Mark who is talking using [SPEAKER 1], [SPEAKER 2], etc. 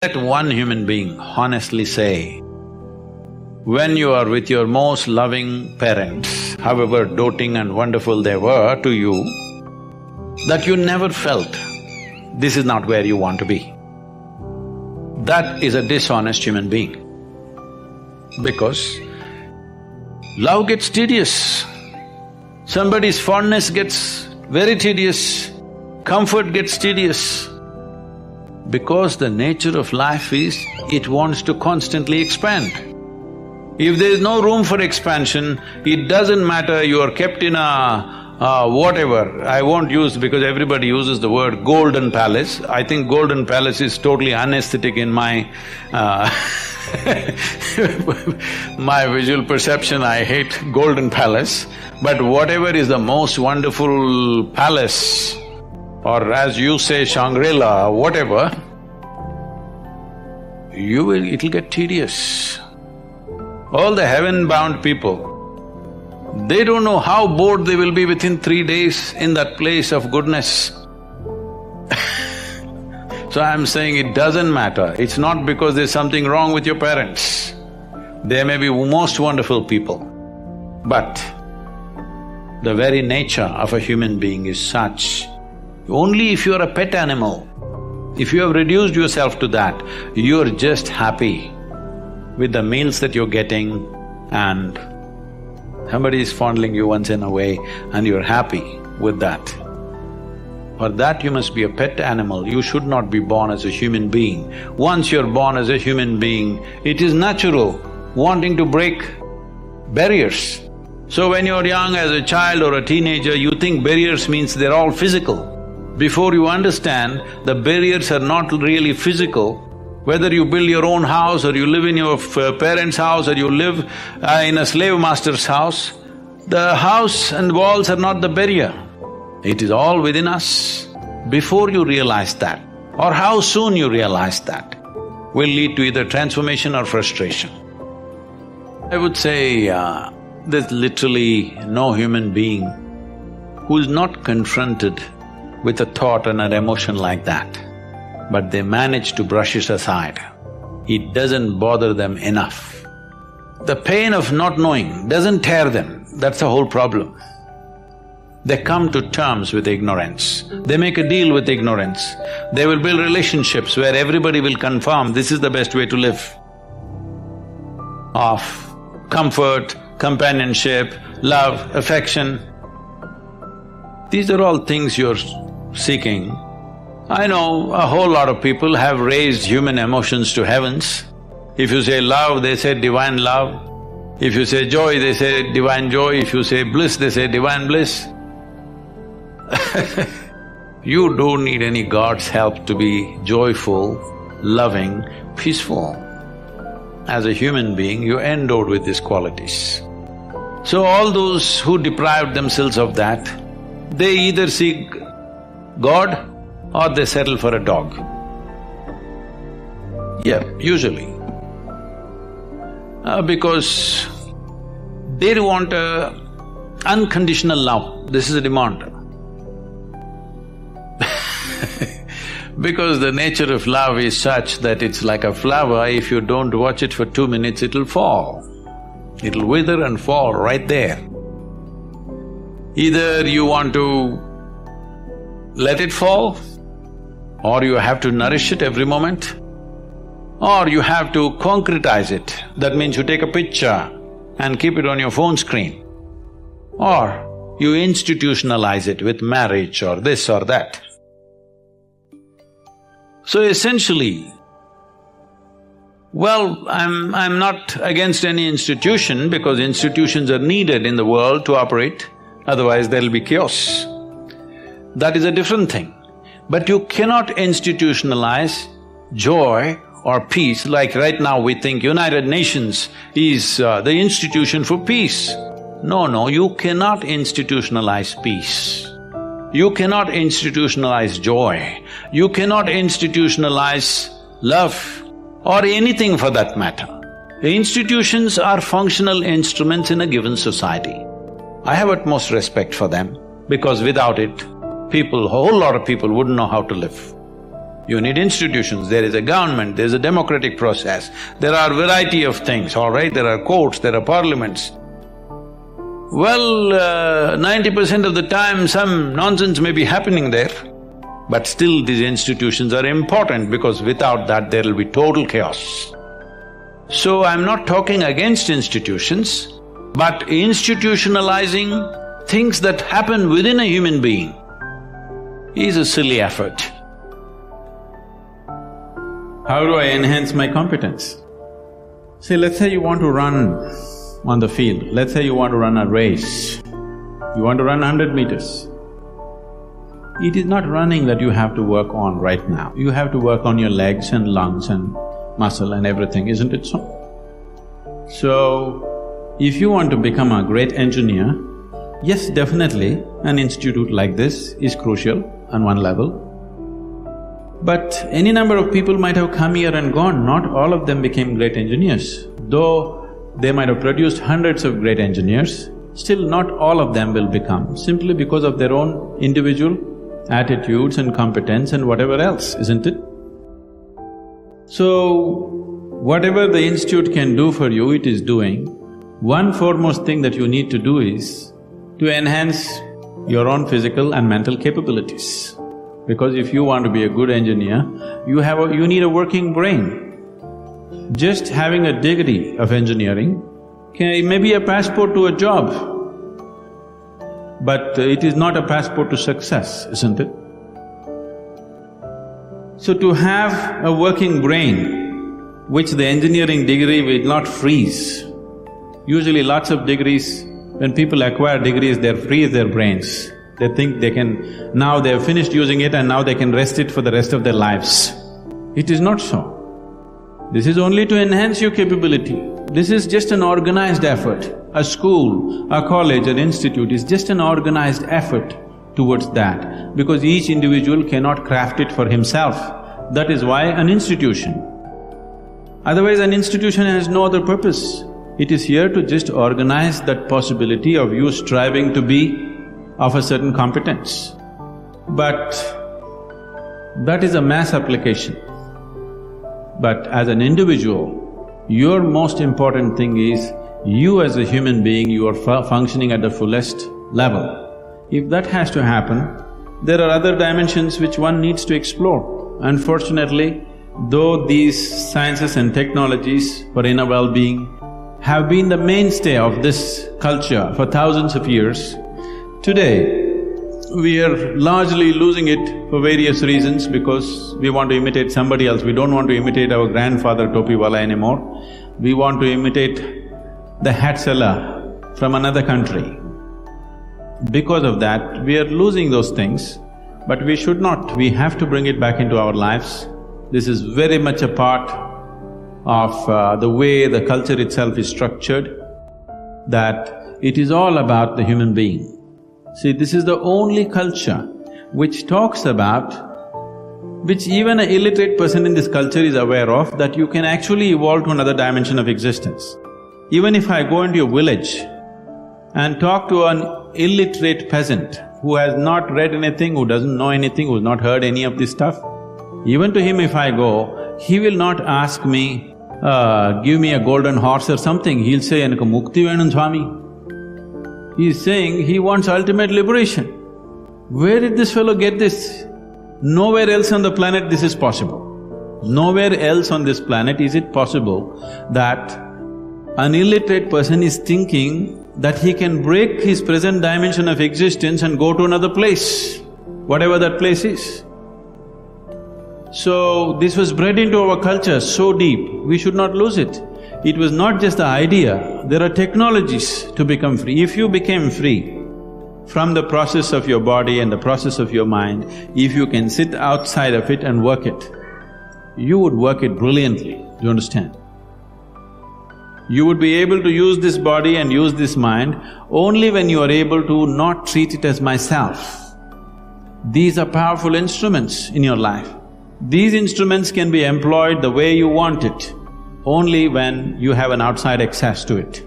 [SPEAKER 1] Let one human being honestly say, when you are with your most loving parents, however doting and wonderful they were to you, that you never felt this is not where you want to be. That is a dishonest human being. Because love gets tedious, somebody's fondness gets very tedious, comfort gets tedious. Because the nature of life is, it wants to constantly expand. If there is no room for expansion, it doesn't matter you are kept in a whatever, I won't use because everybody uses the word golden palace. I think golden palace is totally unaesthetic in my my visual perception. I hate golden palace. But whatever is the most wonderful palace, or as you say Shangri-La, whatever, it'll get tedious. All the heaven-bound people, they don't know how bored they will be within 3 days in that place of goodness. So I'm saying it doesn't matter, it's not because there's something wrong with your parents. They may be most wonderful people, but the very nature of a human being is such. Only if you're a pet animal, if you have reduced yourself to that, you're just happy with the meals that you're getting and somebody is fondling you once in a way and you're happy with that. For that you must be a pet animal, you should not be born as a human being. Once you're born as a human being, it is natural wanting to break barriers. So when you're young as a child or a teenager, you think barriers means they're all physical. Before you understand, the barriers are not really physical. Whether you build your own house or you live in your parents' house or you live in a slave master's house, the house and walls are not the barrier. It is all within us. Before you realize that, or how soon you realize that, will lead to either transformation or frustration. I would say, there's literally no human being who is not confronted with a thought and an emotion like that, but they manage to brush it aside. It doesn't bother them enough. The pain of not knowing doesn't tear them, that's the whole problem. They come to terms with ignorance, they make a deal with ignorance. They will build relationships where everybody will confirm this is the best way to live. Of comfort, companionship, love, affection. These are all things you're seeking. I know a whole lot of people have raised human emotions to heavens. If you say love, they say divine love. If you say joy, they say divine joy. If you say bliss, they say divine bliss. You don't need any God's help to be joyful, loving, peaceful. As a human being, you're endowed with these qualities. So all those who deprived themselves of that, they either seek God or they settle for a dog. Yeah, usually. Because they want unconditional love, this is a demand. Because the nature of love is such that it's like a flower, if you don't watch it for 2 minutes, it'll fall. It'll wither and fall right there. Either you want to let it fall, or you have to nourish it every moment, or you have to concretize it. That means you take a picture and keep it on your phone screen, or you institutionalize it with marriage or this or that. So essentially, well, I'm not against any institution because institutions are needed in the world to operate, otherwise there'll be chaos. That is a different thing. But you cannot institutionalize joy or peace like right now we think United Nations is the institution for peace. No, you cannot institutionalize peace. You cannot institutionalize joy. You cannot institutionalize love or anything for that matter. Institutions are functional instruments in a given society. I have utmost respect for them because without it, a whole lot of people wouldn't know how to live. You need institutions, there is a government, there is a democratic process, there are variety of things, all right? There are courts, there are parliaments. Well, 90% of the time some nonsense may be happening there, but still these institutions are important because without that there will be total chaos. So I'm not talking against institutions, but institutionalizing things that happen within a human being is a silly effort. How do I enhance my competence? See, let's say you want to run on the field, let's say you want to run a race, you want to run 100 meters. It is not running that you have to work on right now, you have to work on your legs and lungs and muscle and everything, isn't it so? So, if you want to become a great engineer, yes, definitely an institute like this is crucial on one level. But any number of people might have come here and gone, not all of them became great engineers. Though they might have produced hundreds of great engineers, still not all of them will become, simply because of their own individual attitudes and competence and whatever else, isn't it? So, whatever the institute can do for you, it is doing. One foremost thing that you need to do is to enhance your own physical and mental capabilities. Because if you want to be a good engineer, you need a working brain. Just having a degree of engineering may be a passport to a job, but it is not a passport to success, isn't it? So to have a working brain, which the engineering degree will not freeze. Usually lots of degrees, when people acquire degrees, they freeze their brains. They think they can… now they have finished using it and now they can rest it for the rest of their lives. It is not so. This is only to enhance your capability. This is just an organized effort. A school, a college, an institute is just an organized effort towards that, because each individual cannot craft it for himself. That is why an institution. Otherwise, an institution has no other purpose. It is here to just organize that possibility of you striving to be of a certain competence. But that is a mass application. But as an individual, your most important thing is you as a human being, you are functioning at the fullest level. If that has to happen, there are other dimensions which one needs to explore. Unfortunately, though these sciences and technologies for inner well-being have been the mainstay of this culture for thousands of years, today we are largely losing it for various reasons because we want to imitate somebody else. We don't want to imitate our grandfather Topiwala anymore. We want to imitate the hat seller from another country. Because of that, we are losing those things, but we should not. We have to bring it back into our lives. This is very much a part of the way the culture itself is structured, that it is all about the human being. See, this is the only culture which talks about, which even an illiterate person in this culture is aware of, that you can actually evolve to another dimension of existence. Even if I go into a village and talk to an illiterate peasant who has not read anything, who doesn't know anything, who's not heard any of this stuff, even to him if I go, he will not ask me, give me a golden horse or something, he'll say, "Enakku mukti venum Swami." He's saying he wants ultimate liberation. Where did this fellow get this? Nowhere else on the planet this is possible. Nowhere else on this planet is it possible that an illiterate person is thinking that he can break his present dimension of existence and go to another place, whatever that place is. So, this was bred into our culture so deep, we should not lose it. It was not just the idea, there are technologies to become free. If you became free from the process of your body and the process of your mind, if you can sit outside of it and work it, you would work it brilliantly, do you understand? You would be able to use this body and use this mind only when you are able to not treat it as myself. These are powerful instruments in your life. These instruments can be employed the way you want it, only when you have an outside access to it.